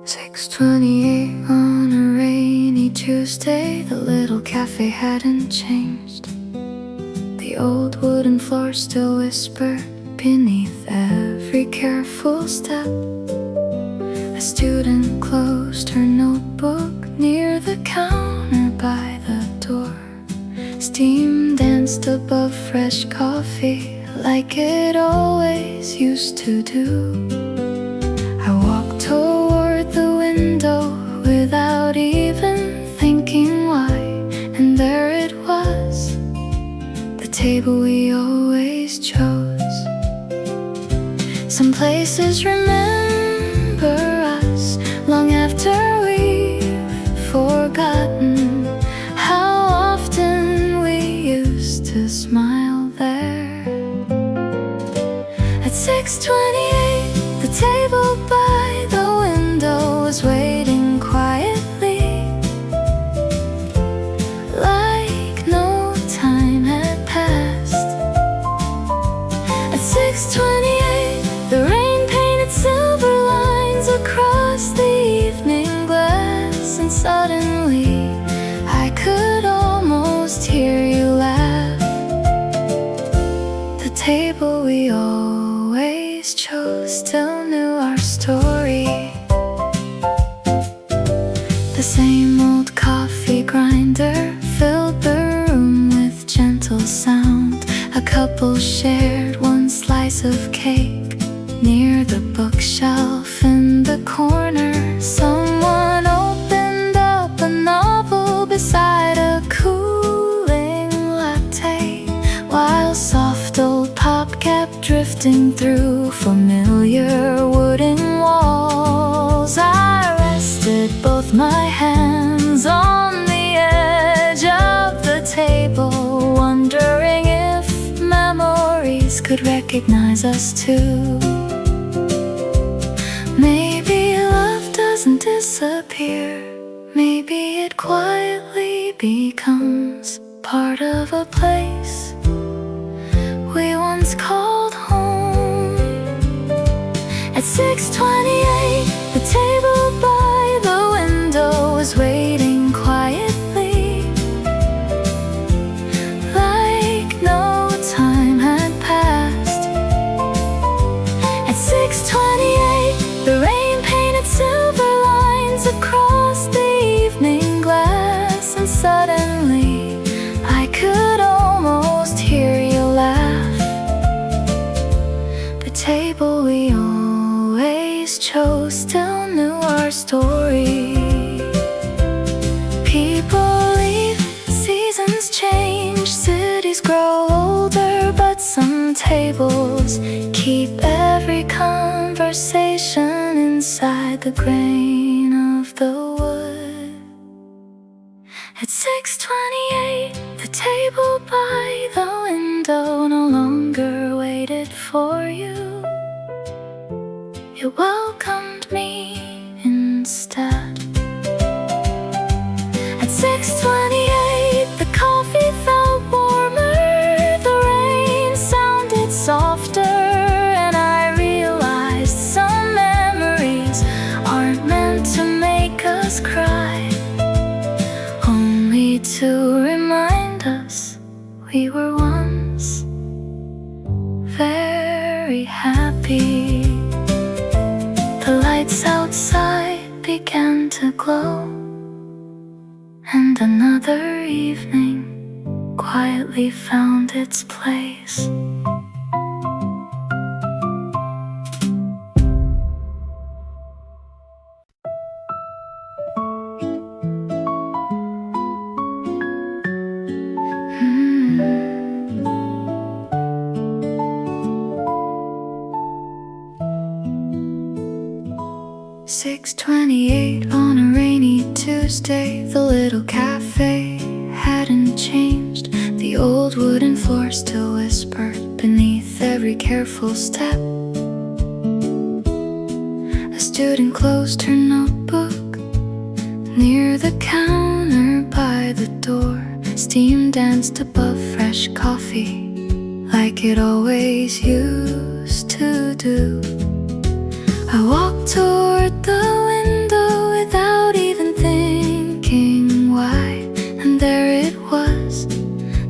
"6:28 on a rainy Tuesday. The little cafe hadn't changed. The old wooden floor still whispered beneath every careful step. A student closed her notebook near the counter by the door. Steam danced above fresh coffee like it always used to do. I walked toward the window without even thinking why, and there it was, the table we always chose. Some places remember us long after we've forgotten how often we used to smile there. At 6:28, the table by the window was waiting quietly, like no time had passed. At 6:28, the rain painted silver lines across the evening glass, and suddenly I could almost hear you laugh. The table we always chose still knew our story. The same old coffee grinder filled the room with gentle sound. A couple shared one slice of cake near the bookshelf in the corner. Someone opened up a novel beside a cooling latte, while soft old pop kept drifting through familiar wooden walls. I rested both my hands on the edge of the table, wondering if memories could recognize us too. Maybe love doesn't disappear. Maybe it quietly becomes part of a place we once called home. At 6:28, the table by the window was waiting quietly, like no time had passed. At 6:28, the rain painted silver lines across the evening glass, and suddenly I could almost hear you laugh. The table we always chose still knew our story. People leave, seasons change, cities grow older, but some tables keep every conversation inside the grain of the wood. At 6:28, the table by the window no longer waited for you. It welcomed me instead. At 6:28, the coffee felt warmer, the rain sounded softer, and I realized some memories aren't meant to make us cry, only to remind us we were once very happy. The lights outside began to glow, and another evening quietly found its place. "6:28 on a rainy Tuesday. The little cafe hadn't changed. The old wooden floor still whispered beneath every careful step. A student closed her notebook near the counter by the door. Steam danced above fresh coffee like it always used to do. I walked toward the window without even thinking why, and there it was,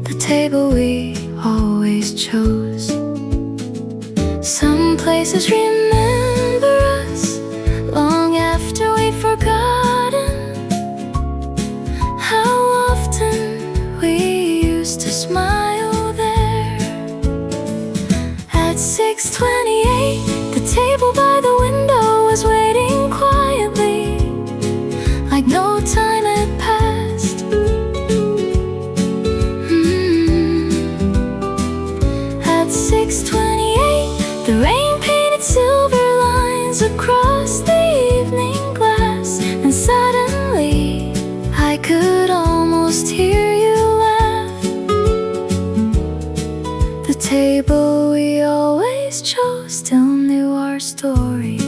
the table we always chose. Some places remember us long after we've forgotten how often we used to smile there. At 6:28, the table by the window was waiting quietly, like no time had passed. At 6:28, the rain painted silver lines across the evening glass, and suddenly I could almost hear you laugh. The table we always chose still knew our story.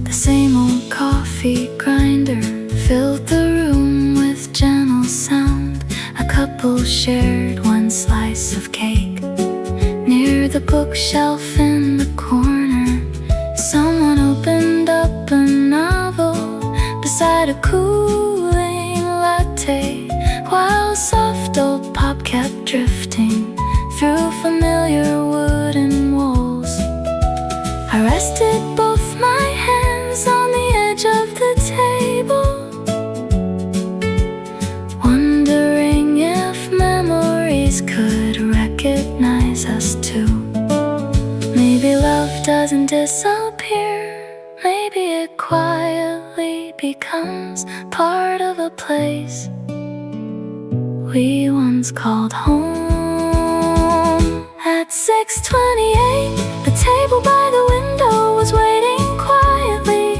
The same old coffee grinder filled the room with gentle sound. A couple shared one slice of cake. Near the bookshelf in the corner, someone opened up a novel beside a cooling latte, while soft old pop kept drifting through familiar wooden walls. I rested both my hands on the edge of the table, wondering if memories could recognize us too. Maybe love doesn't disappear, maybe it quietly becomes part of a place we once called home. At 6:28, the table by the window was waiting quietly,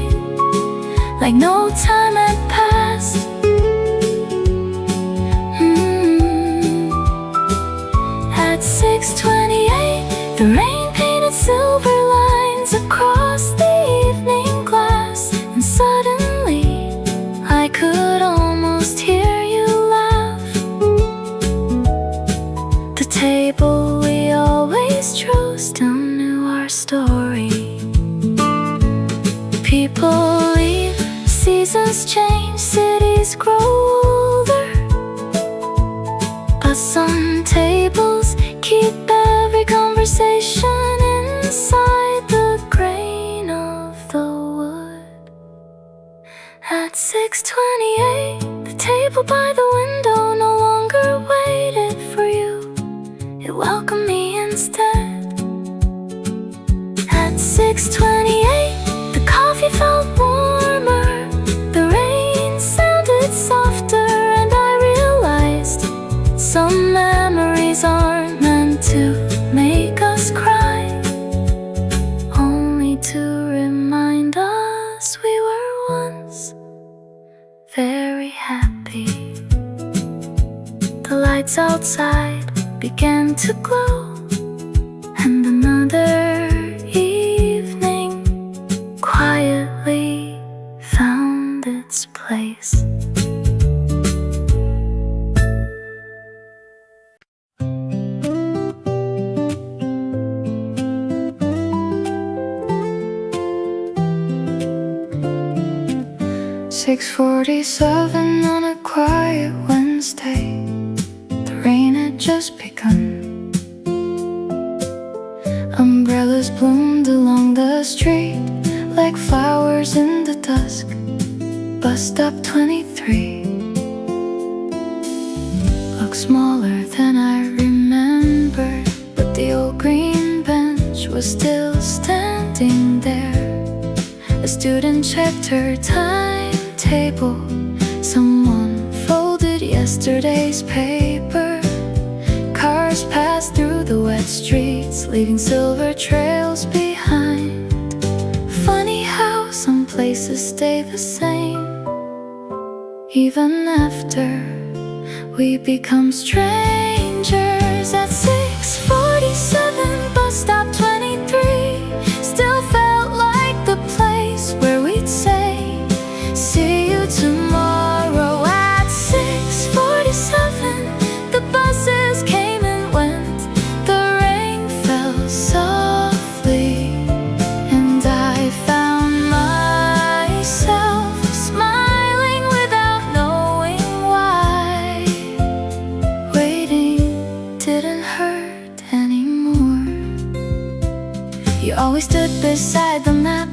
like no time had passed. At 6:28, the rain painted silver lines across the evening glass, and suddenly I could almost hear you laugh. The table we always chose still knew our story. People leave, seasons change, cities grow older, but some tables keep every conversation inside the grain of the wood. At 6:28, the table by the window no longer waited for you, it welcomed me instead. At 6:28, the coffee felt warmer, the rain sounded softer, and I realized some memories aren't meant to make us cry, only to remind us we were once very happy. The lights outside began to glow, and another evening quietly found its place. "6:47 on a quiet Wednesday. The rain had just begun. Umbrellas bloomed along the street like flowers in the dusk. Bus stop 23 looked smaller than I remembered, but the old green bench was still standing there. A student checked her timetable. Someone folded yesterday's paper. Cars passed through the wet streets, leaving silver trails behind. Funny how some places stay the same, even after we become strangers. At 6:47, bus stop 23 still felt like the place where we'd say, "See you tomorrow." At 6:47, the buses came always stood beside the map,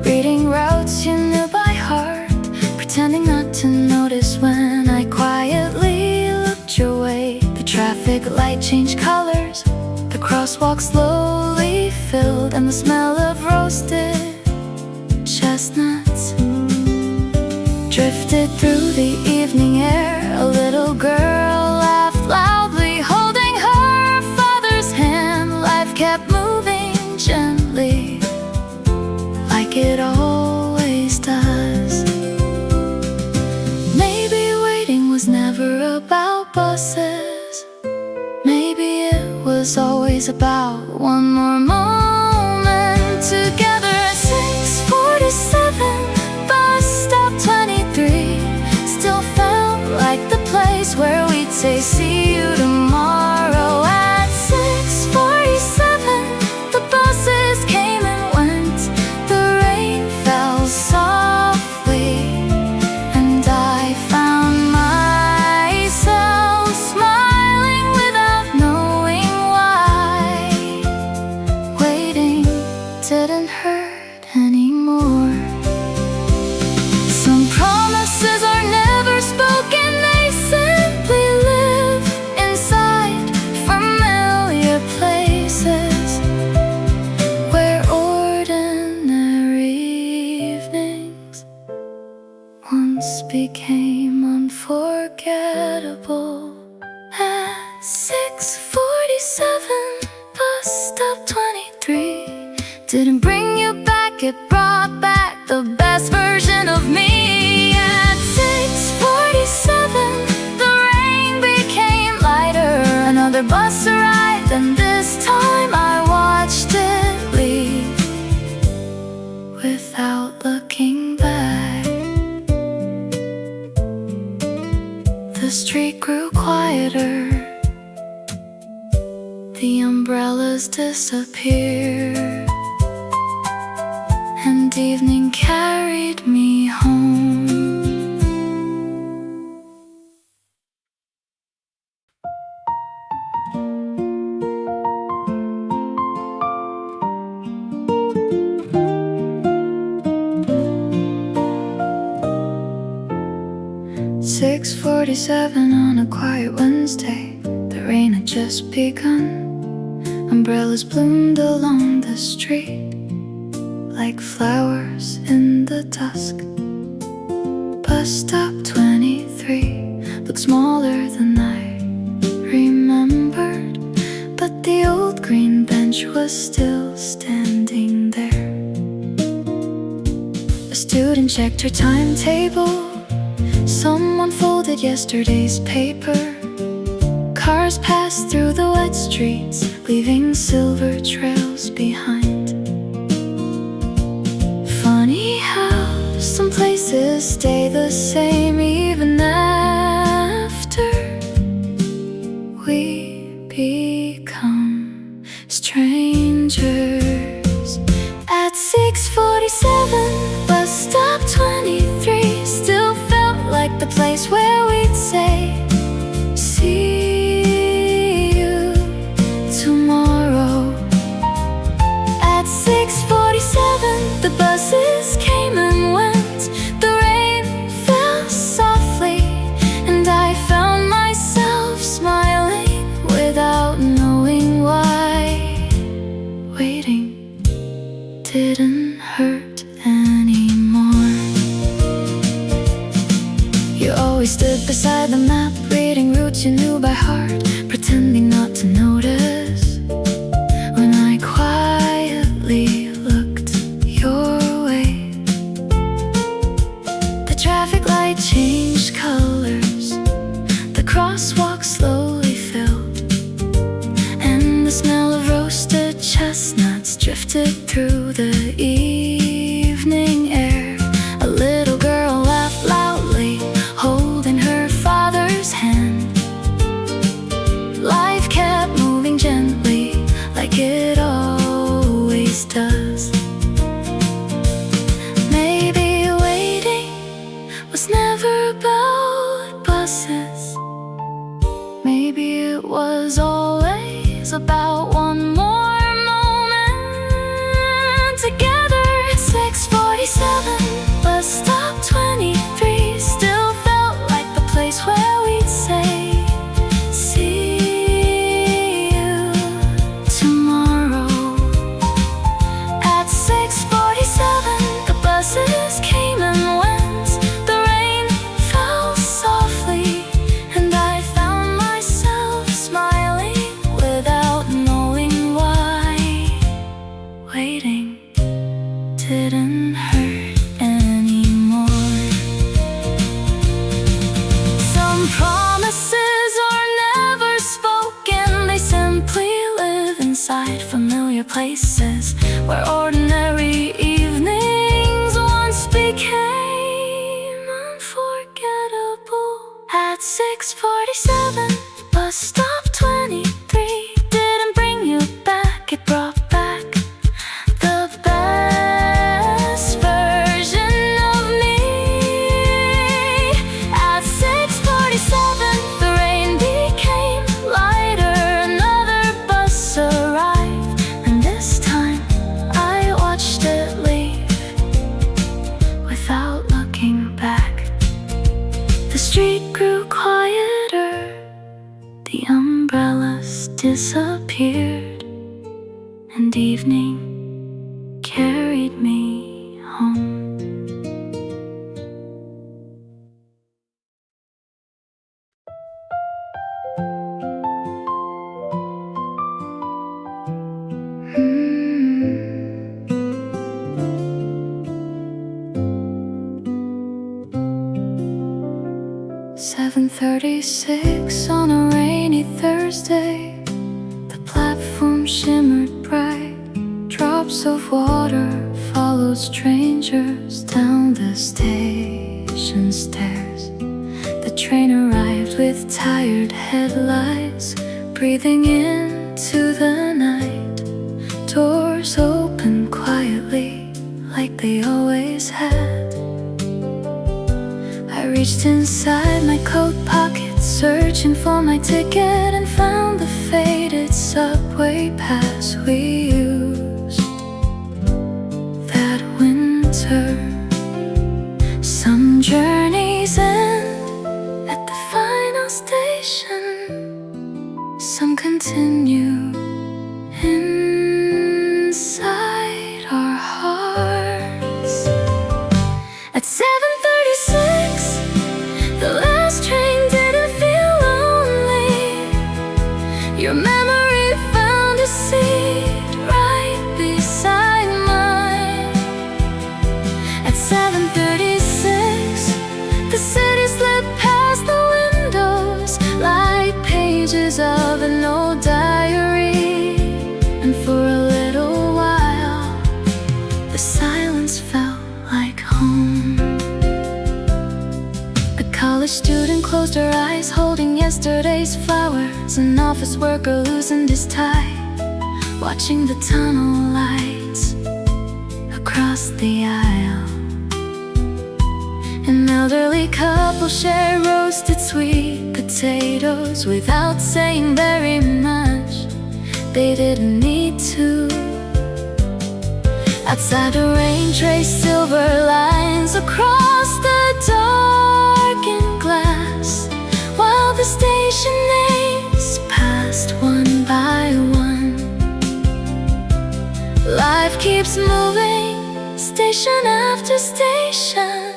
reading routes you knew by heart, pretending not to notice when I quietly looked your way. The traffic light changed colors, the crosswalk slowly filled, and the smell of roasted chestnuts drifted through the evening air. A little girl laughed loudly, holding her father's hand. Life kept moving gently, like it always does. Maybe waiting was never about buses. Maybe it was always about one more moment together. At 6:47, bus stop 23 still felt like the place where we'd say see you tomorrow. At 6:47, the buses came and went, the rain fell softly, and I found myself smiling without knowing why. Waiting didn't hurt anymore. Some promises are never spoken, they simply live inside familiar places, where ordinary evenings once became unforgettable. At 6:47, bus stop 23 didn't bring you back, it brought back the best version of me. At 6:47, the rain became lighter, another bus arrived, and this time I watched it leave without looking back. The street grew quieter, the umbrellas disappeared, and evening carried me home. "6:47 on a quiet Wednesday, the rain had just begun. Umbrellas bloomed along the street like flowers in the dusk. Bus stop 23 looked smaller than I remembered, but the old green bench was still standing there. A student checked her timetable, someone folded yesterday's paper. Cars passed through the wet streets, leaving silver trails behind. Funny how some places stay the same even after we become strangers. At 6:47, bus stop 23 still felt like the place where we'd say see you tomorrow. At 6:47, the buses came and went, the rain fell softly, and I found myself smiling without knowing why. Waiting didn't hurt anymore. You always stood beside the map, reading routes you knew by heart, pretending not to notice when I quietly looked your way. The traffic light changed colors, the crosswalk slowly filled, and the smell of roasted chestnuts drifted through the evening air. A little girl laughed loudly, holding her father's hand. Life kept moving gently, like it always does. Maybe waiting was never about buses. Maybe it was always about one more moment familiar places where ordinary evenings once became unforgettable. At 6:47, bus stop 23 didn't bring you back, it brought back the best version of me. At 6:47, the rain became lighter, another bus arrived, and this time I watched it leave without looking back. The street grew quieter, the umbrellas disappeared, and evening carried me home. "7:36 on a rainy Thursday. The platform shimmered bright. Drops of water followed strangers down the station stairs. The train arrived with tired headlights, breathing into the night. Doors opened quietly, like they always had. I reached inside my coat pocket, searching for my ticket, and found the faded subway pass we used that winter. Some journeys end at the final station, some continue inside our hearts. At 7:36, the last train didn't feel lonely. Your memory found a seat right beside mine. At 7:36, the city slipped past the windows like pages of an old diary. And for a little while, the silence felt like home. A college student closed her eyes, holding yesterday's flowers. An office worker loosened his tie, watching the tunnel lights across the aisle. An elderly couple shared roasted sweet potatoes without saying very much. They didn't need to. Outside, the rain traced silver lines across the darkened glass, while the station names passed one by one. Life keeps moving, station after station,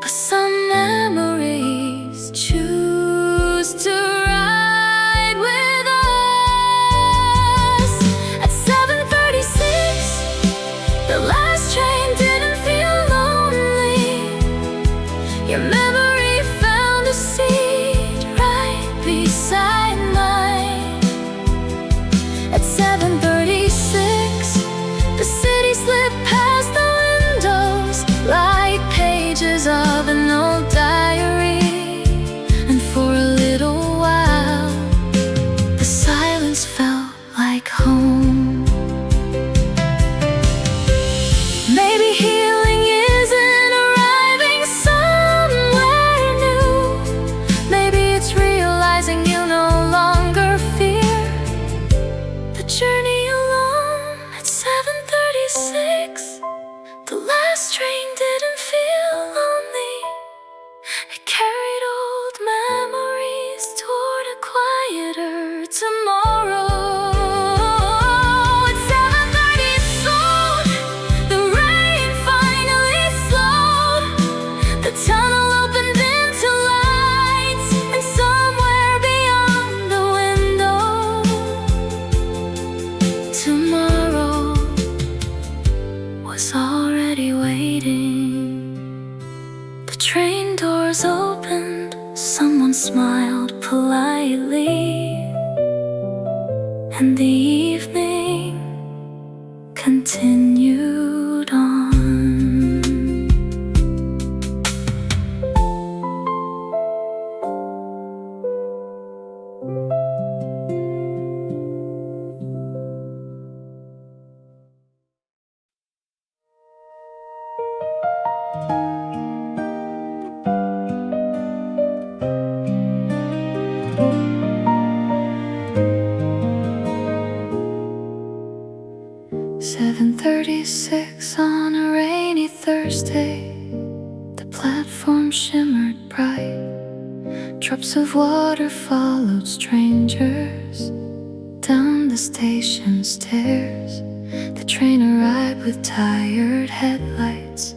but some memories choose to ride with us. At 7:36, the last train didn't feel lonely. Your memory found a seat right beside mine. At 7:36, the city slipped past the windows like pages of an old diary. And for a little while, the silence felt like home. Maybe healing isn't arriving somewhere new. Maybe it's realizing you no longer fear the journey alone. At 7:36, the last train didn't feel lonely. It carried old memories toward a quieter tomorrow. At 7:30 it slowed, the rain finally slowed. The tunnel opened into lights, and somewhere beyond the window, tomorrow was already waiting. The train doors opened, someone smiled politely, and the evening strangers down the station stairs. The train arrived with tired headlights,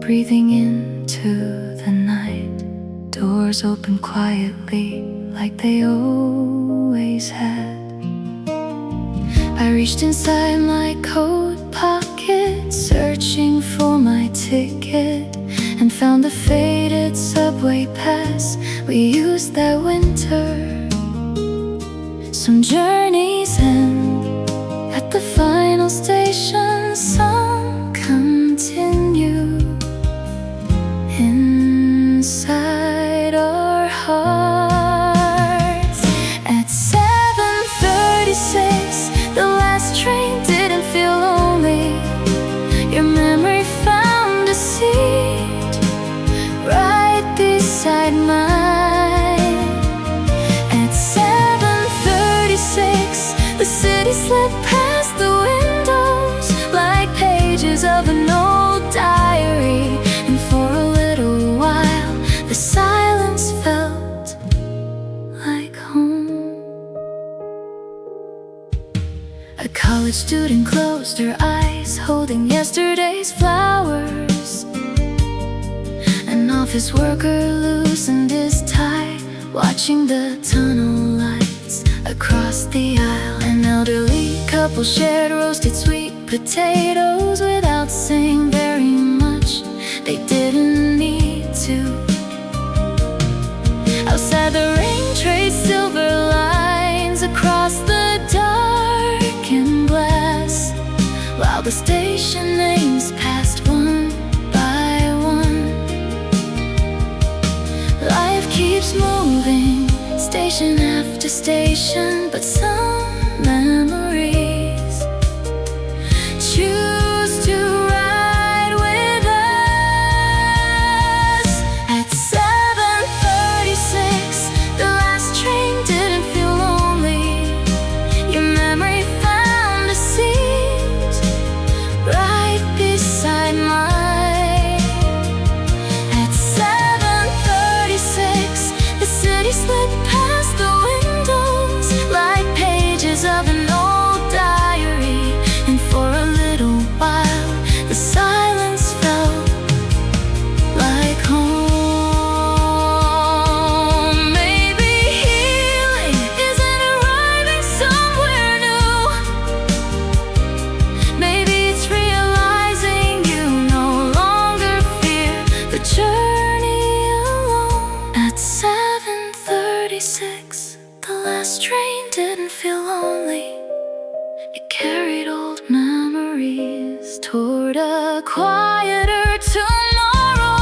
breathing into the night. Doors opened quietly like they always had. I reached inside my coat pocket, searching for my ticket, and found the faded subway pass we used that winter. Some journeys end at the final station, some continue inside our hearts. At 7:36, the last train didn't feel lonely. Your memory found a seat right beside mine. At 7:36, the city slipped past the windows like pages of an old diary. And for a little while, the silence felt like home. A college student closed her eyes, holding yesterday's flowers. An office worker loosened his tie, watching the tunnel lights across the aisle. An elderly couple shared roasted sweet potatoes without saying very much. They didn't need to. Outside, the rain traced silver lines across the darkened glass, while the station names passed one by one. Life keeps moving, station after station, but some memories choose to ride with us. At 7:36, the last train didn't feel lonely. Your memory found a seat right beside mine. At 7:36, the city slipped past the windows like pages of an old diary. And for a little while, the silence felt like home. Maybe healing isn't arriving somewhere new. Maybe it's realizing you no longer fear the journey alone. At 7:36, the last train didn't feel lonely. It carried old memories toward a quieter tomorrow.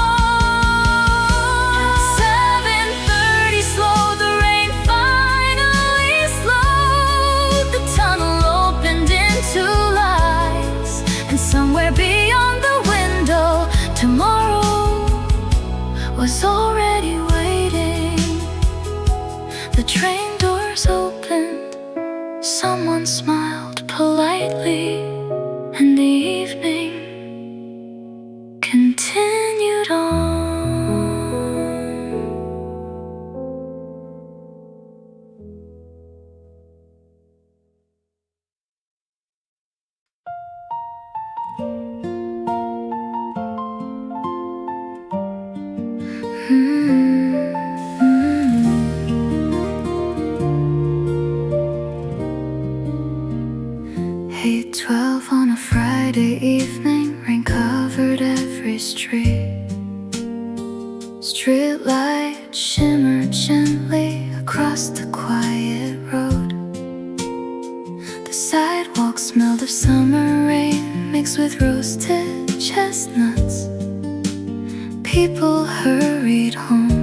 At 7:30, slow, the rain finally slowed. The tunnel opened into lights, and somewhere beyond the window, tomorrow was already waiting. The train doors opened, someone smiled politely, and the evening continued on. Eight 12 on a Friday evening, rain covered every street. Streetlights shimmered gently across the quiet road. The sidewalk smelled of summer rain mixed with roasted chestnuts. People hurried home,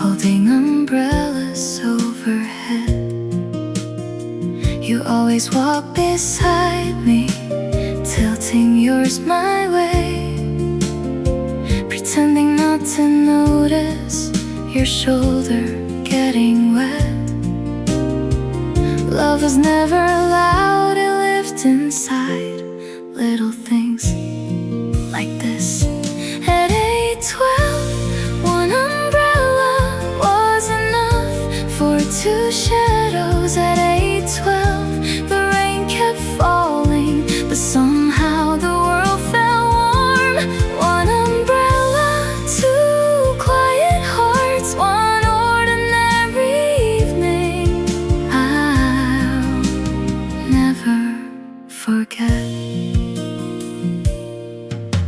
holding umbrellas overhead. You always walk beside me, tilting yours my way, pretending not to notice your shoulder getting wet. Love was never loud, it lived inside little things like this. At 8:12, one umbrella was enough for two shadows. shadows at 8:12. The rain kept falling, but somehow the world felt warm. One umbrella, two quiet hearts, one ordinary evening I'll never forget.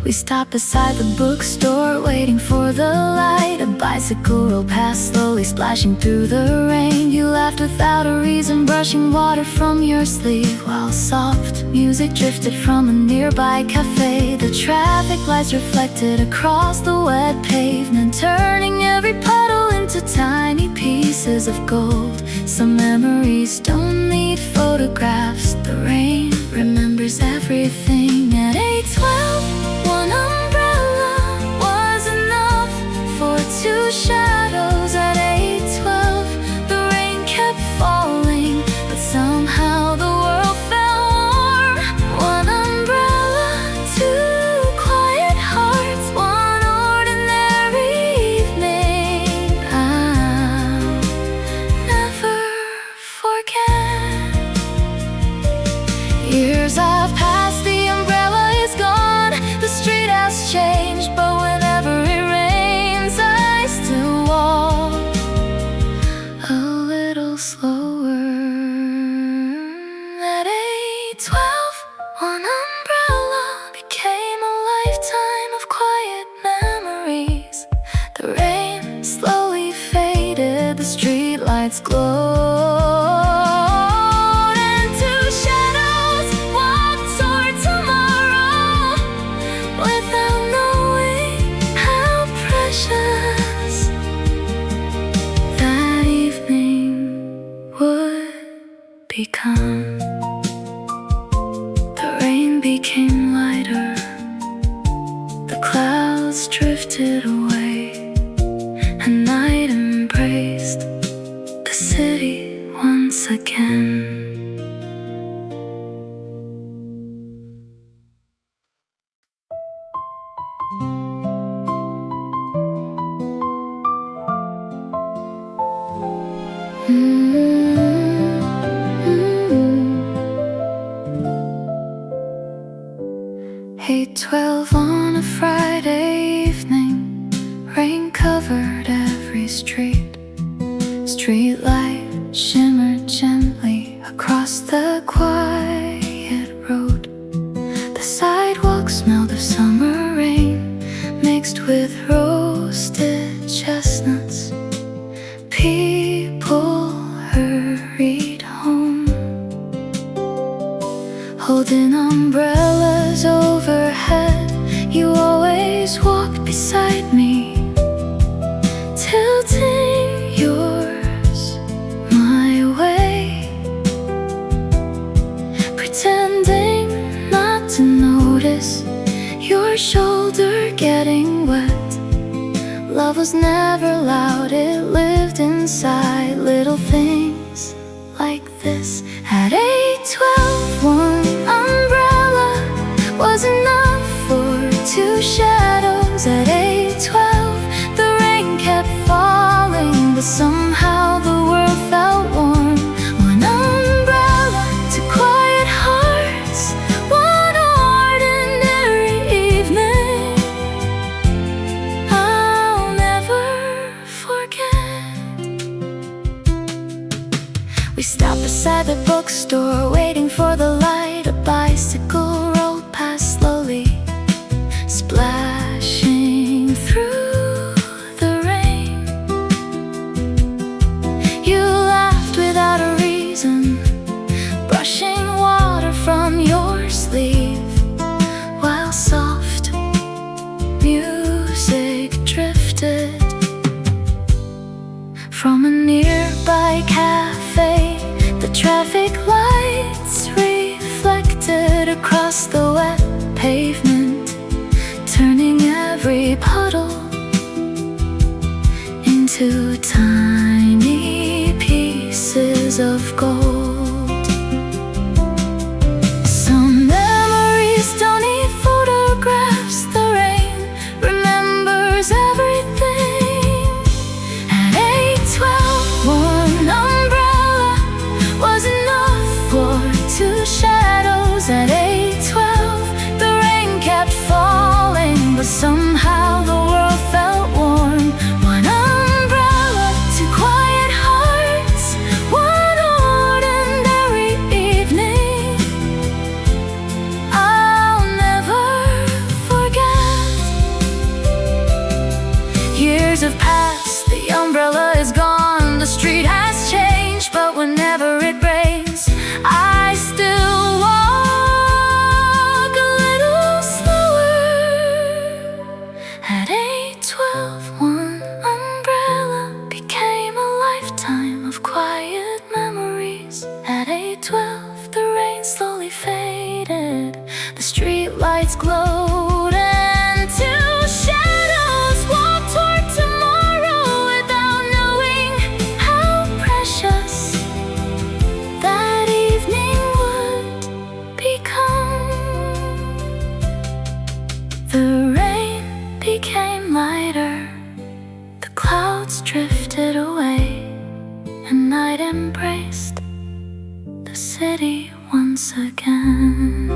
We stopped beside the bookstore, waiting for the light. A bicycle rolled past, slowly splashing through the rain. You laughed without a reason, brushing water from your sleeve, while soft music drifted from a nearby cafe. The traffic lights reflected across the wet pavement, turning every puddle into tiny pieces of gold. Some memories don't need photographs. The rain remembers everything. At 8:12, one umbrella was enough for two shadows. At 8:12, the rain kept falling, but somehow the world felt warm. One umbrella, two quiet hearts, one ordinary evening I'll never forget. Years have passed, the umbrella is gone. The street has changed, but whenever it rains, I still walk a little slower. At 8:12, one umbrella became a lifetime of quiet memories. The rain slowly faded, the streetlights glowed, and two shadows walked toward tomorrow without knowing how precious that evening would become. The rain became lighter, the clouds drifted away, and night embraced the city once again. Eight 12 on a Friday evening, rain covered every street. Streetlight shimmered gently across the quiet road. The sidewalk smelled of summer rain, mixed with roasted chestnuts. People hurried home, holding umbrellas overhead. You always walked beside me, tilting yours my way, pretending not to notice your shoulder getting wet. Love was never loud, it lived inside little things like this. At 8:12, one umbrella was enough for two shadows. At 8:12, the rain kept falling, but somehow the world felt warm. One umbrella, two quiet hearts, one ordinary evening I'll never forget. We stopped beside the bookstore, waiting for the light. A bicycle rolled past slowly, splashing through the rain. You laughed without a reason, brushing water from your sleeve, while soft music drifted from a nearby cafe. The traffic lights reflected across the wet pavement, turning every puddle into tiny pieces of gold. Some memories don't need photographs. The rain remembers everything. At 8:12, one umbrella whenever it rains, I still walk a little slower. At 8:12, one umbrella became a lifetime of quiet memories. At 8:12, the rain slowly faded, the streetlights glowed, and two shadows walked toward tomorrow without knowing how precious that evening would become. The rain became lighter, the clouds drifted away, and night embraced the city once again.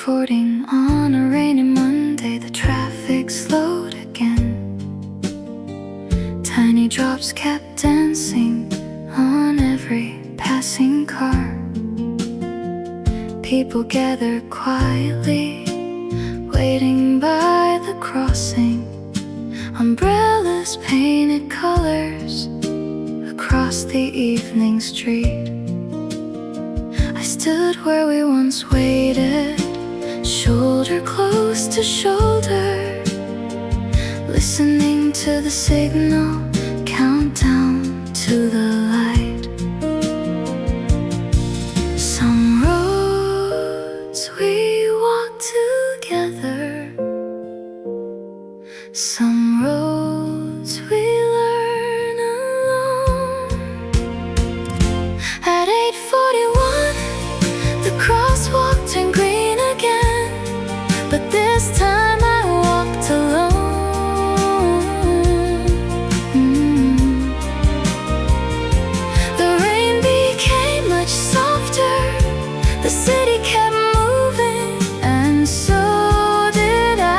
Fording on a rainy Monday, the traffic slowed again. Tiny drops kept dancing on every passing car. People gathered quietly, waiting by the crossing. Umbrellas painted colors across the evening street. I stood where we once waited, shoulder close to shoulder, listening to the signal countdown to the light. Some roads we walked together, some roads we learn alone. At 8:41, the crosswalk turned green again, but this time I walked alone. The rain became much softer, the city kept moving, and so did I.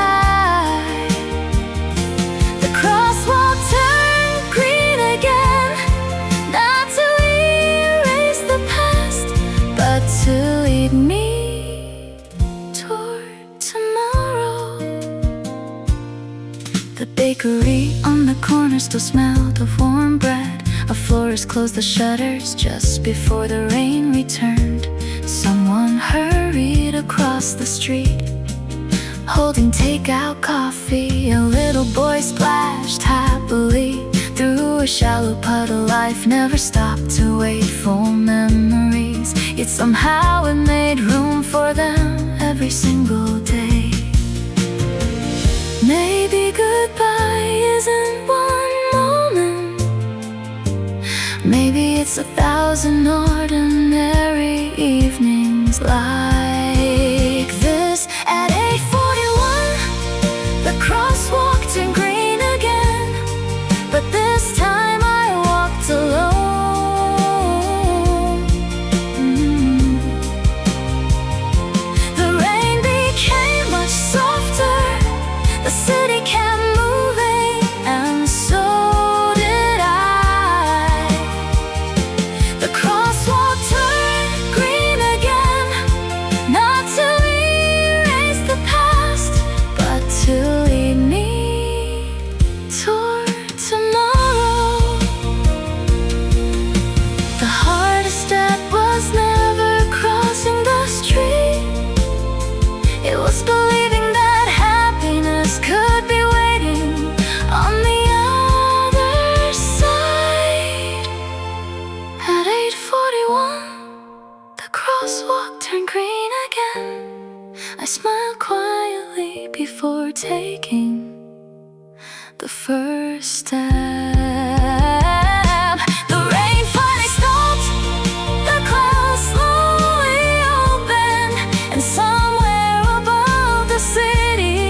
The crosswalk turned green again, not to erase the past, but to lead me toward tomorrow. The bakery on the corner still smelled of warm bread. A florist closed the shutters just before the rain returned. Someone hurried across the street, holding takeout coffee. A little boy splashed happily through a shallow puddle. Life never stopped to wait for memories, yet somehow it made room for them every single day. Maybe goodbye isn't one moment, maybe it's 1,000 ordinary evenings like this. At 8:41, the crosswalk turned green again, but this time I walked alone. The rain became much softer, the city kept moving, and so did I. The crosswalk turned green again, not to erase the past, but to lead me toward tomorrow. The hardest step was never crossing the street, it was believing that happiness could be waiting on the other side. At 8:41, the crosswalk turned green again. I smiled quietly before taking the first step. The rain finally stopped, the clouds slowly opened, and somewhere above the city,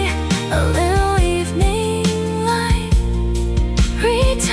a little evening light returned.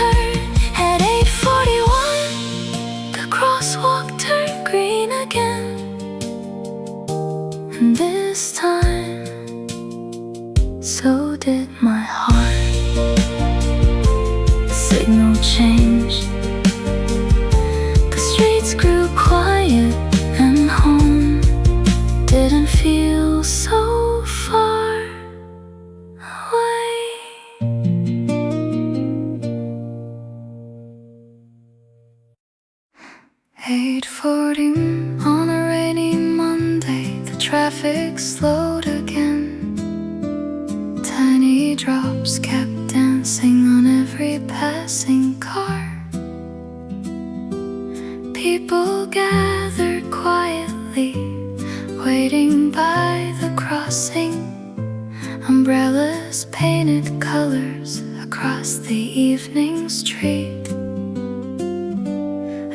music slowed again. Tiny drops kept dancing on every passing car. People gathered quietly, waiting by the crossing. Umbrellas painted colors across the evening street.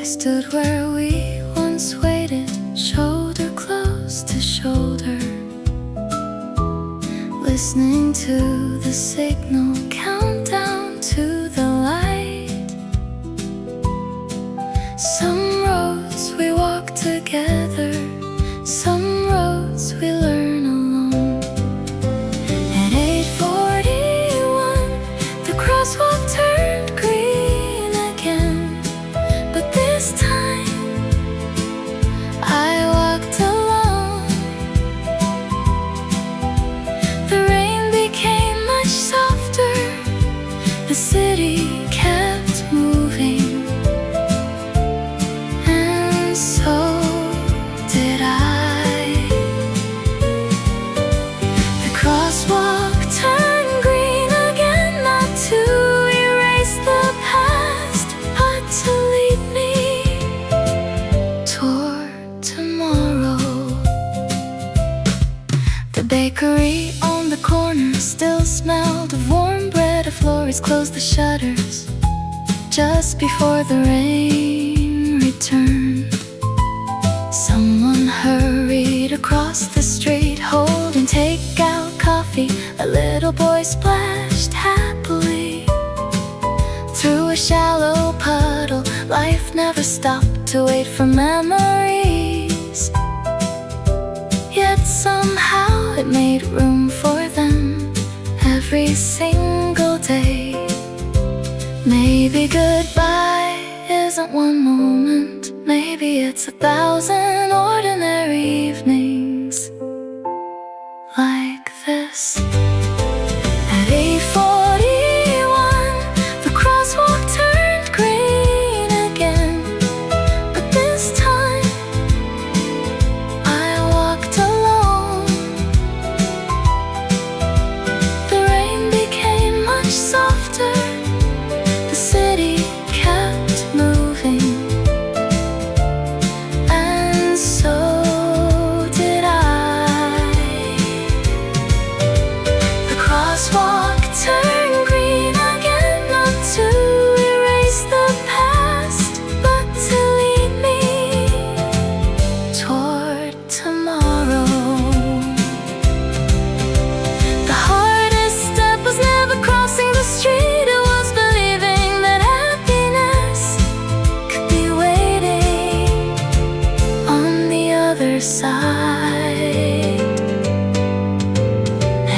I stood where we once waited, shoulder close to shoulder, listening to the signal countdown to the light. Some roads we walk together, some roads we learn alone. At 8:41, the crosswalk turned green again, but this time I walked alone. The rain became much softer, the city kept moving, and so did I. The crosswalk turned green again, not to erase the past, but to lead me toward tomorrow. The bakery on the corner still smelled of warm bread. A florist closed the shutters just before the rain returned. Someone hurried across the street holding takeout coffee. A little boy splashed happily through a shallow puddle. Life never stopped to wait for memories, yet somehow it made room for them every single day. Maybe goodbye isn't one moment, maybe it's 1,000 ordinary evenings like this. At 8:41, the crosswalk turned green again, but this time I walked alone. The rain became much softer, the city kept moving, and so did I. The crosswalk turned green again, not to erase the past, but to lead me toward tomorrow. The hardest step was never crossing the street, it was believing that happiness could be waiting on the other side.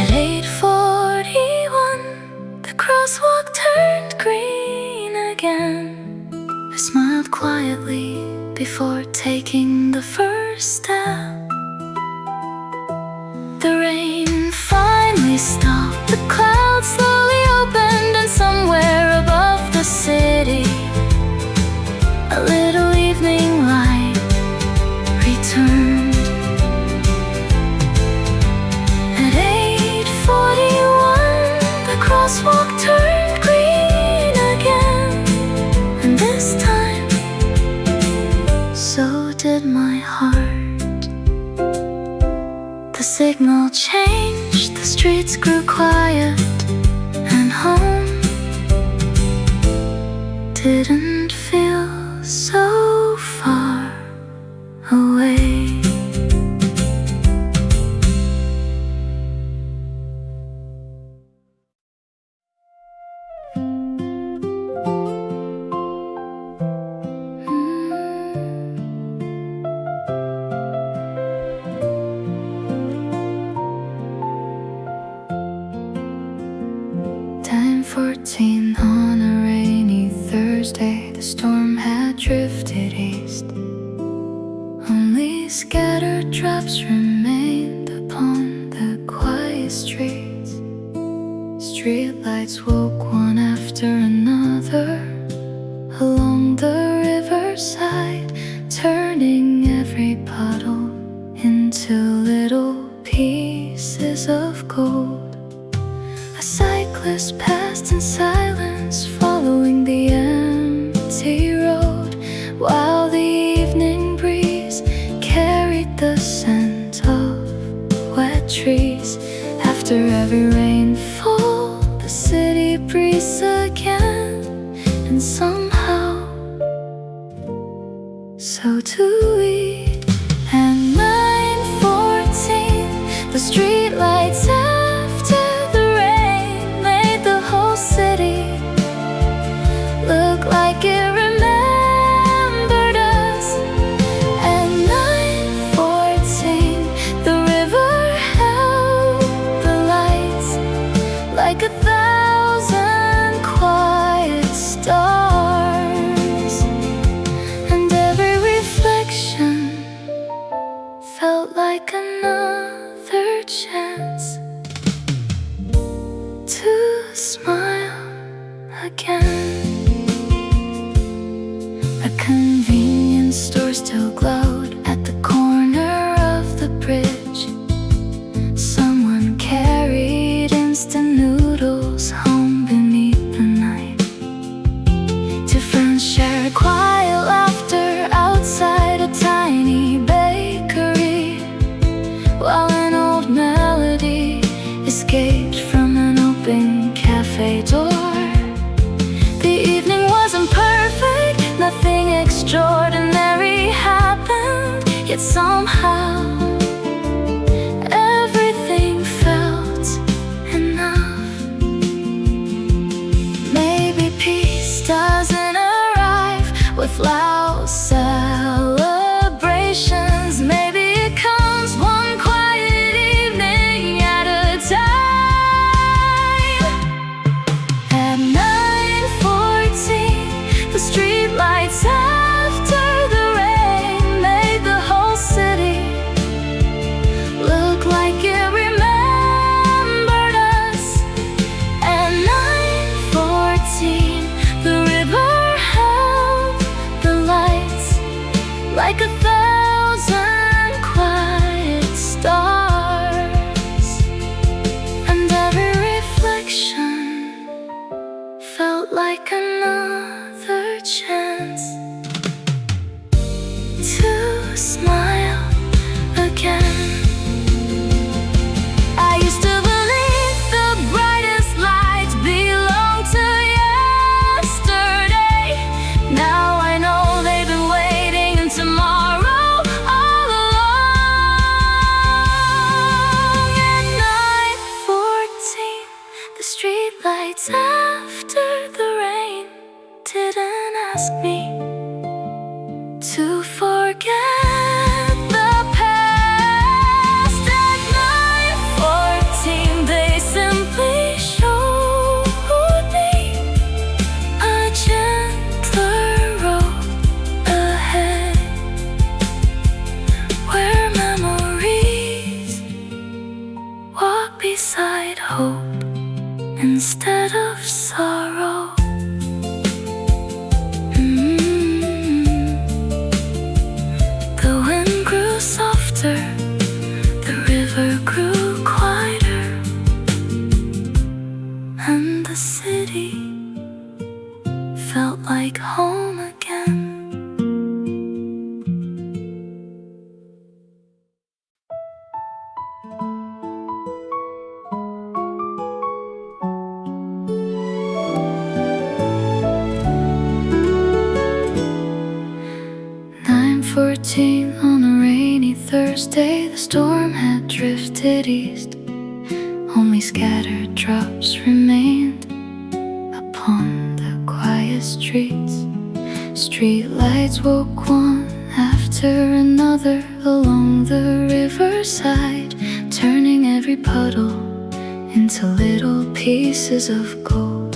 At 8:41, the crosswalk turned green again. I smiled quietly before taking the first step. The rain finally stopped, the clouds slowly opened, and somewhere above the city, a little evening light returned. At 8:41, the crosswalk turned green again, and this time, so did my heart. The signal changed, the streets grew quiet, and home didn't feel so far away. Time 14 on a rainy Thursday, the storm had drifted east. Only scattered drops remained upon the quiet streets. Streetlights woke one after another along the riverside, turning every puddle into little pieces and somehow so do we. At 9:14, the streetlights after the rain made the whole city look like it remembered us. At 9:14, the river held the lights like 1,000 quiet stars, and every reflection felt like another chance to smile again. A convenience store still glowed at the corner of the bridge. Someone carried instant noodles home beneath the night. Two friends shared quiet laughter outside a tiny bakery, while an old melody escaped from an open cafe door. The evening wasn't perfect, nothing extraordinary happened, yet somehow everything felt enough. Maybe peace doesn't arrive with loud celebrations. Maybe it comes one quiet evening at a time. At 9:14, the streetlights after the rain made the whole city look like it remembered us. At 9:14, the river held the lights like 1,000 quiet stars, and every reflection felt like another chance to smile again. I used to believe the brightest lights belonged to yesterday. Now I know they've been waiting in tomorrow all along. At 9:14, the streetlights after the rain didn't ask me to forget the past. At 9:14, they simply showed me a gentler road ahead, where memories walk beside hope instead of sorrow. The wind grew softer, the river grew quieter, and the city felt like home again. On a rainy Thursday, the storm had drifted east. Only scattered drops remained upon the quiet streets. Streetlights woke one after another along the riverside, turning every puddle into little pieces of gold.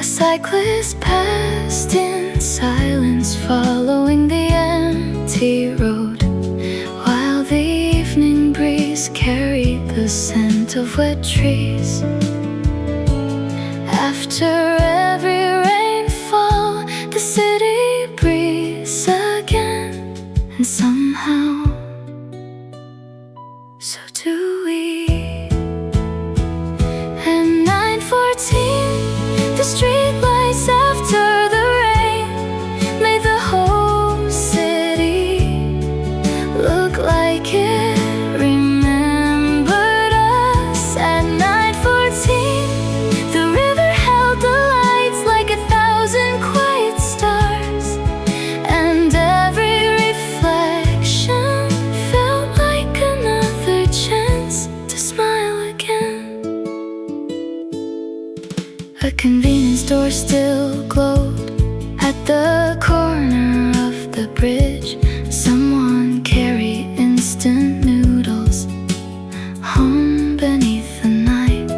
A cyclist passed in silence, following the empty road, while the evening breeze carried the scent of wet trees. After every rainfall, the city breathes again, and somehow so do we. At 9:14, the streetlights after the rain made the whole city look like it remembered us. At 9:14, the river held the light the corner of the bridge, someone carried instant noodles home beneath the night.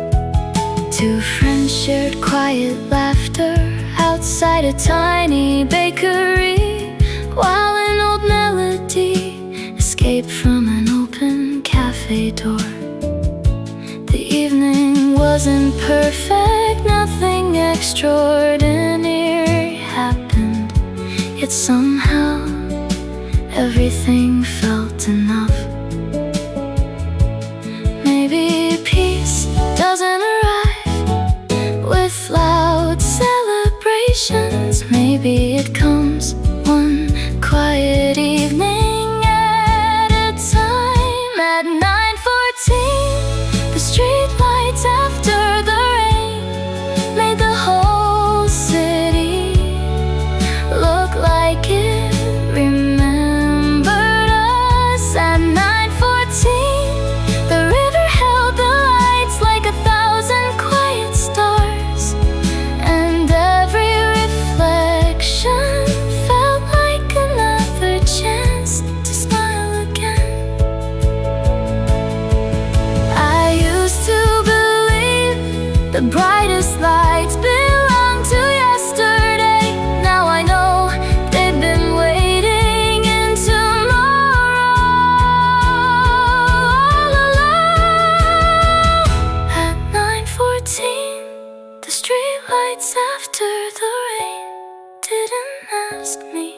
Two friends shared quiet laughter outside a tiny bakery, while an old melody escaped from an open cafe door. The evening wasn't perfect, nothing extraordinary happened, yet somehow everything felt enough. Maybe peace doesn't arrive with loud celebrations. Maybe it comes one quiet evening at a time. At 9:14, the streetlights after the rain made the whole city look like it remembered us. At 9:14, the river held the lights like 1,000 quiet stars, and every reflection felt like another chance to smile again. I used to believe the brightest lights belong to yesterday. Now I know they've been waiting in tomorrow all along. At 9:14, the streetlights after the rain didn't ask me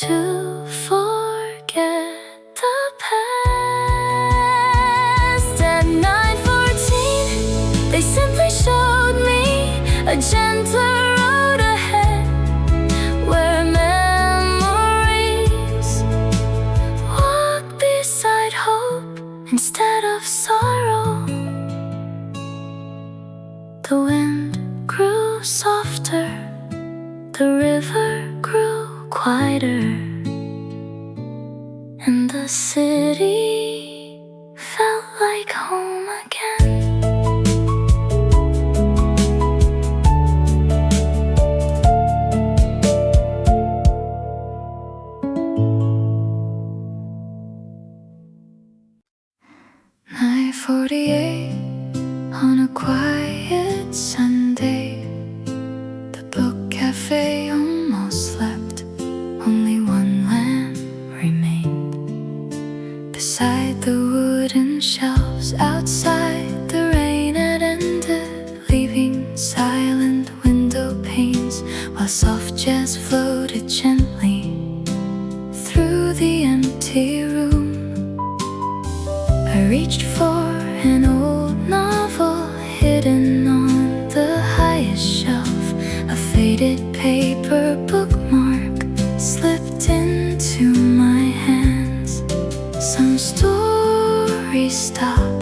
to forget the past. At 9:14, they simply showed me a gentler road ahead, where memories walk beside hope instead of sorrow. The wind grew softer, the river grew quieter, and the city felt like home again. Night 48 on a quiet Sunday. The book cafe almost slept, only one lamp remained. Beside the wooden shelves outside, the rain had ended, leaving silent window panes, while soft jazz floated gently through the empty room. I reached for an old novel hidden on the highest shelf. A faded paper bookmark slipped into my hands. Some stories stop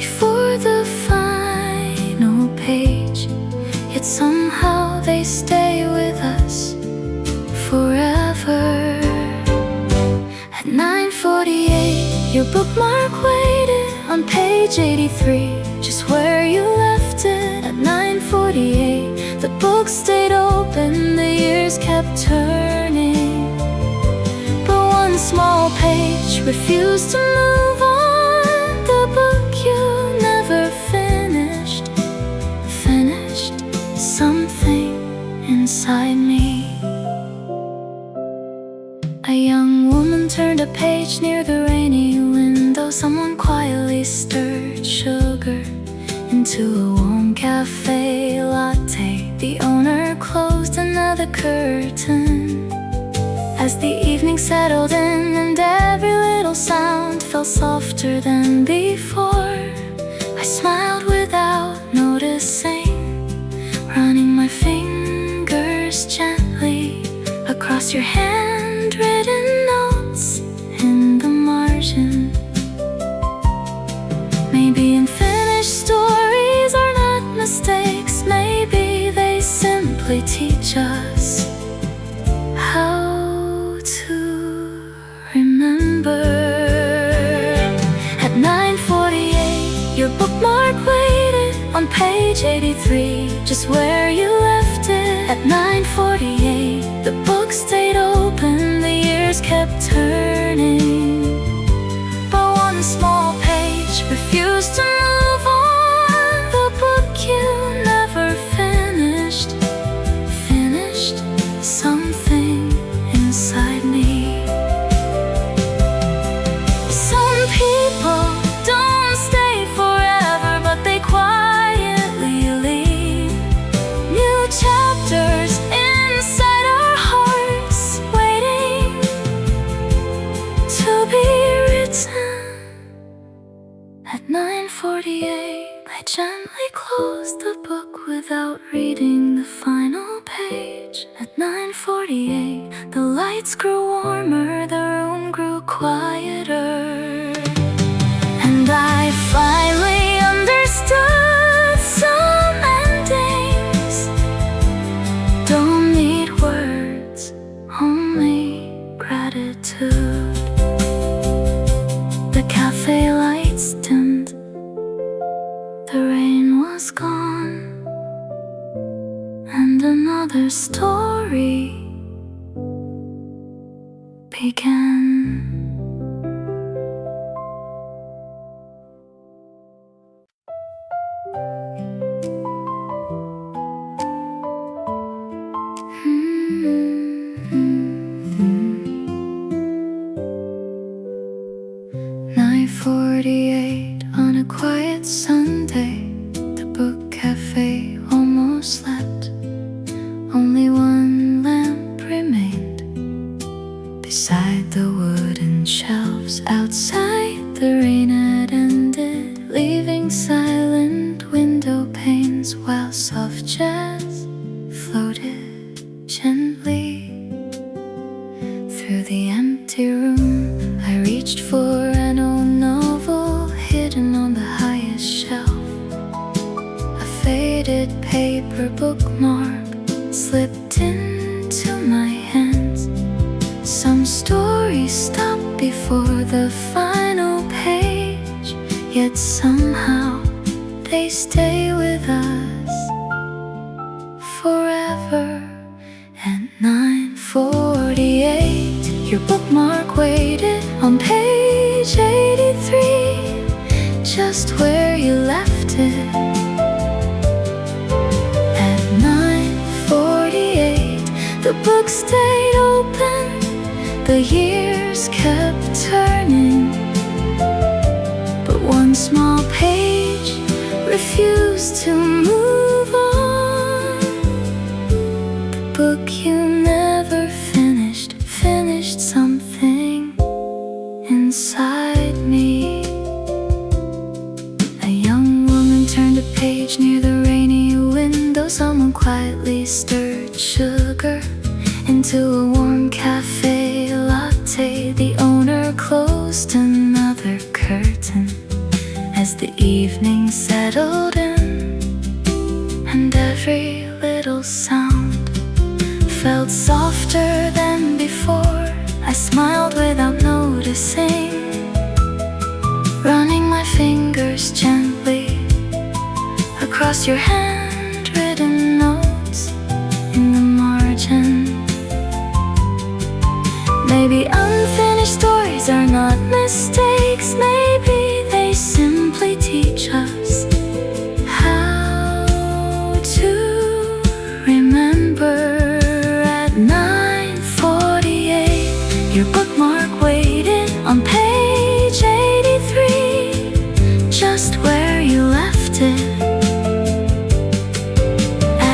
before the final page, yet somehow they stay with us forever. At 9:48, your bookmark waited on page 83, just where you left it. At 9:48, the book stayed open, the years kept turning, but one small page refused to move on. The book you never finished something inside me. A young woman turned a page near the rainy window. Someone quietly stirred sugar into a warm cafe latte. The owner closed another curtain as the evening settled in, and every little sound felt softer than before. I smiled without noticing, running my fingers gently across your handwritten notes in the margin. Maybe unfinished stories are not mistakes. Maybe they simply teach us how to remember. At 9:48, your bookmark waited on page 83, just where you left it. At 9:48, kept turning, but one small page refused to move on. The book you never finished something inside me. Some people don't stay forever, but they quietly leave new chapters inside our hearts, waiting to be written. At 9:48, I gently closed the book without reading the final page. At 9:48, the lights grew warmer, the room grew quieter, and I finally understood some endings don't need words, only gratitude. The cafe lights dimmed, the rain was gone, and another story began. "9:48 on a quiet Sunday, the book cafe almost slept. Only one lamp remained beside the wooden shelves outside. The rain had ended, leaving silent window panes, while soft jazz floated gently through the empty room. I reached for an old novel hidden on the highest shelf. A faded paper bookmark slipped into my hands. Some stories stop before the final page, yet somehow they stay with us forever. At 9:48, your bookmark waited on page 83, just where you left it. At 9:48, the book stayed open, the years kept turning, but one small page refused to move on. The book you never finished something inside me. A young woman turned a page near the rainy window. Someone quietly stirred sugar into a warm cafe latte. The owner closed another curtain as the evening settled in, and every little sound felt softer than before. I smiled without noticing, running my fingers gently across your handwritten notes in the margin. Maybe unfinished stories are not mistakes. Maybe they simply teach us how to remember. At 9:48, your bookmark waited on page 83, just where you left it.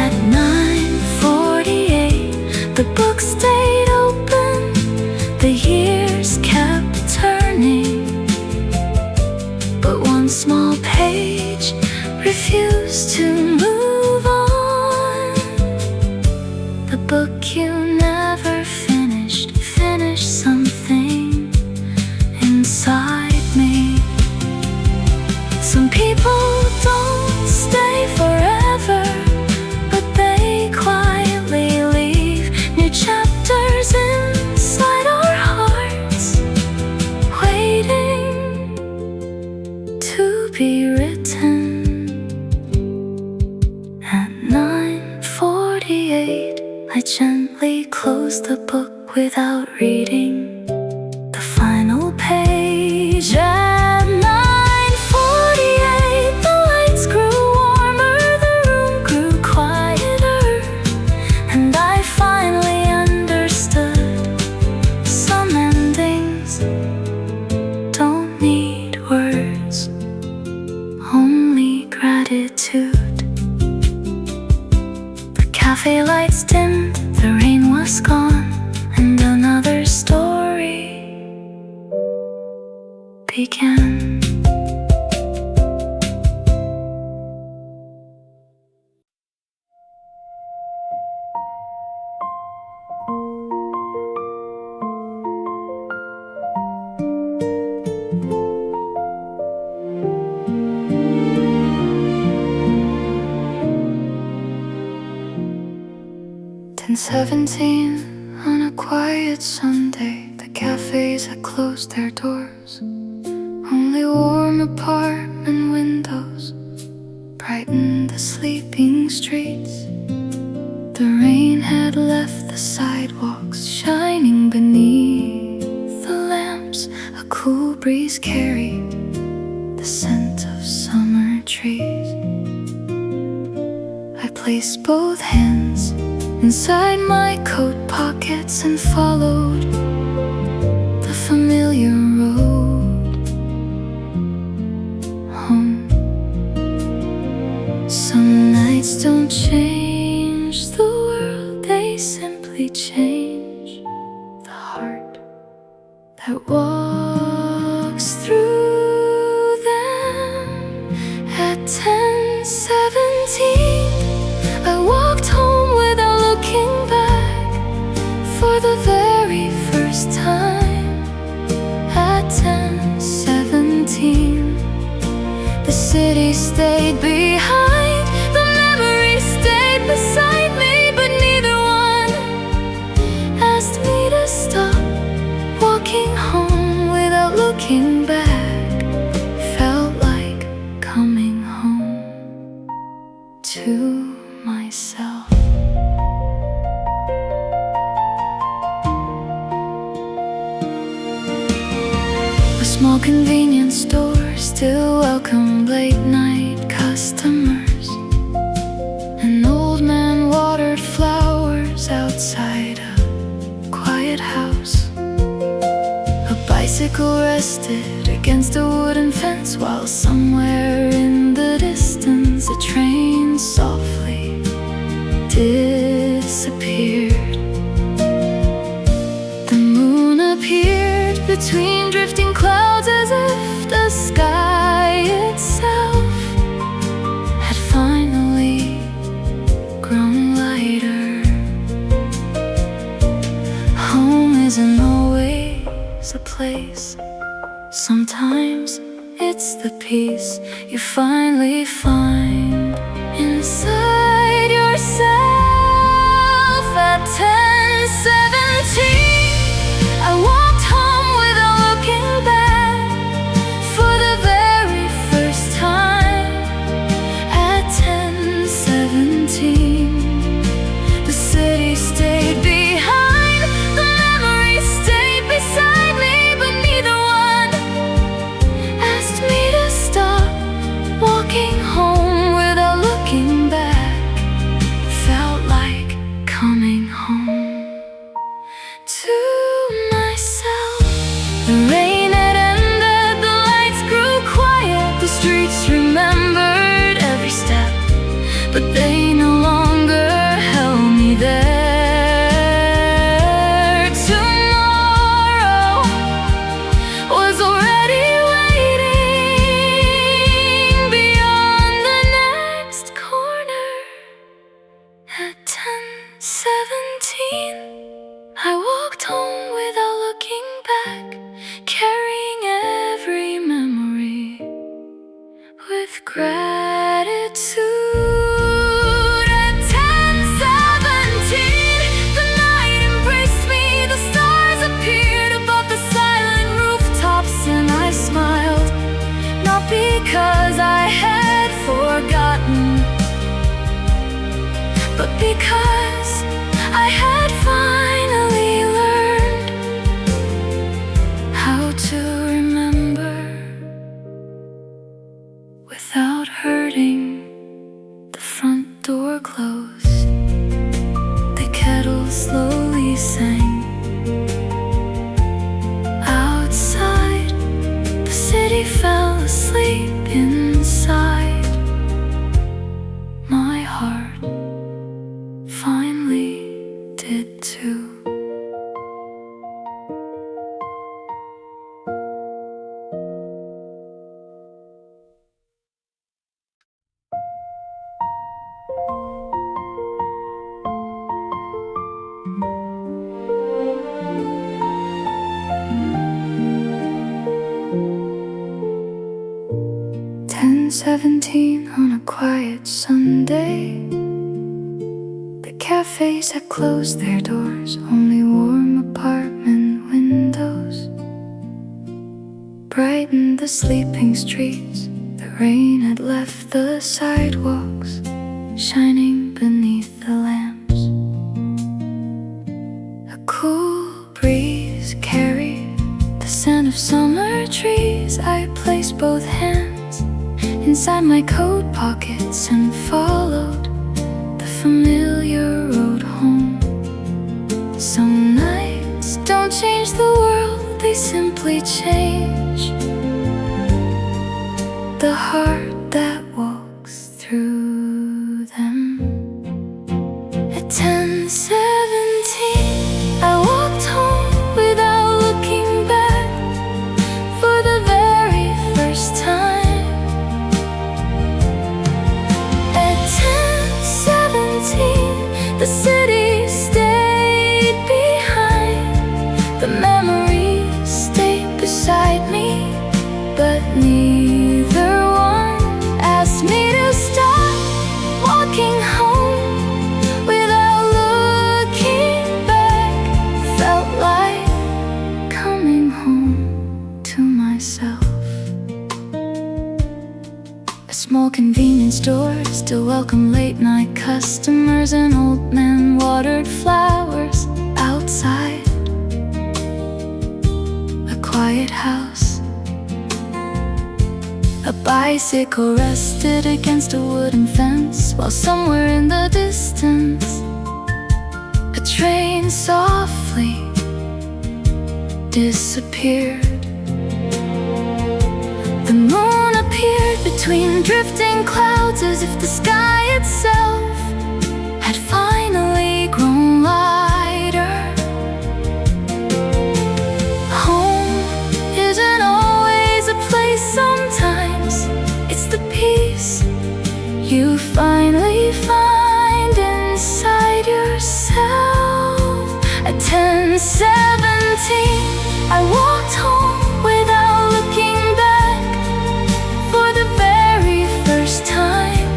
At 9:48, the book stayed open, the years kept turning, but one small page refused to move on. The book you never finished something inside me. Some people don't stay forever, but they quietly leave new chapters inside our hearts, waiting to be written. At 9:48, I gently closed the book without reading began. And 17 on a quiet Sunday, the cafes had closed their doors. Only warm apartment windows brightened the sleeping streets. The rain had left the sidewalks shining beneath the lamps. A cool breeze carried the scent of summer trees. I placed both hands inside my coat pockets and followed the familiar road home. Some nights don't change the world, they simply change the heart that walks through them. At 10:17 I walked home without looking back for the very first time. At 10:17 the city stayed behind, the memories stayed beside me, but neither one asked me to stop. Walking home without looking back felt like coming home to myself. A small convenience store still welcomed late-night customers. An old man watered flowers outside a quiet house. A bicycle rested against a wooden fence, while somewhere in the distance a train softly disappeared. The moon appeared between drifting clouds, as if the sky itself had finally grown lighter. Home isn't always a place. Sometimes it's the peace you finally find inside yourself. At 10:17 I walked home without looking back for the very first time. At 10:17 the city stayed behind, the memories stayed beside me, but neither one asked me to stop. Walking home without looking back felt like coming home to myself. The rain had ended, the lights grew quiet, the streets remembered every step, but they no longer held me there. Tomorrow was already waiting beyond the next corner. At 10:17 I walked home without looking back, carrying every memory with gratitude. At 10:17 the night embraced me, the stars appeared above the silent rooftops, and I smiled, not because I had forgotten, but because I had finally learned how to remember without hurting. The front door closed, the kettle slowly sang. Outside, the city fell asleep inside. My heart finally did too. quiet Sunday. The cafes had closed their doors, only warm apartment windows brightened the sleeping streets. The rain had left the sidewalks shining beneath the lamps. A cool breeze carried the scent of summer trees. I placed both hands inside my coat pockets and followed the familiar road home. Some nights don't change the world, they simply change the heart that walks through them. At 10:17, I walked home without looking back for the very first time. At 10:17, the city stayed behind. The memories stayed beside me, but neither one asked me to stop walking home without looking back. Felt like coming home to myself. A small convenience store still welcomed late night customers. An old man watered flowers outside a quiet house. A bicycle rested against a wooden fence, while somewhere in the distance a train softly disappeared. The moon appeared between drifting clouds, as if the sky itself had finally grown lighter. Home isn't always a place, sometimes it's the peace you finally find inside yourself. At 10:17, I walked home without looking back for the very first time.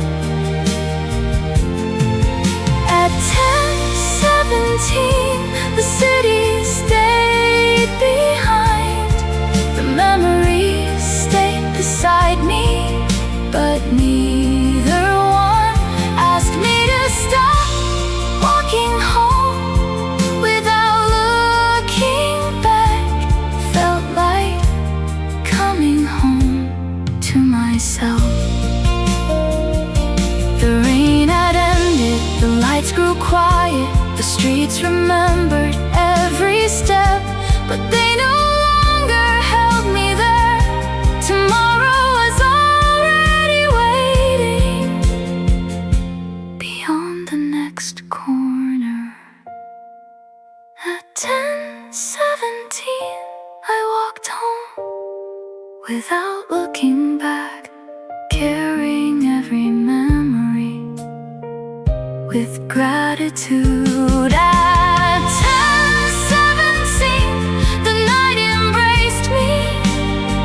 At 10:17, the city stayed behind. The memories stayed beside me, but neither one asked me to stop walking home without looking back. Felt like coming home to myself. The rain had ended, the lights grew quiet. The streets remembered every step, but they no longer held me there. Tomorrow was already waiting beyond the next corner. At 10:17, I walked home without looking back, carrying every memory with gratitude. At 10:17, the night embraced me.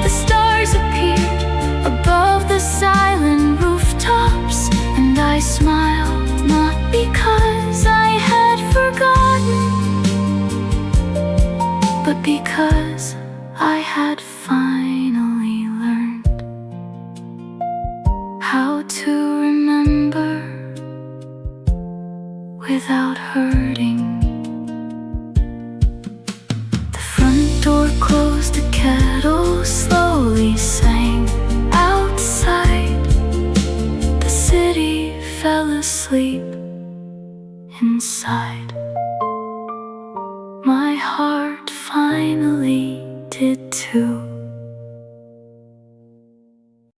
The stars appeared above the silent rooftops, and I smiled, not because I had forgotten, but because I had finally learned how to remember without hurting. The front door closed, the kettle slowly sang. Outside, the city fell asleep. Inside, my heart finally did too.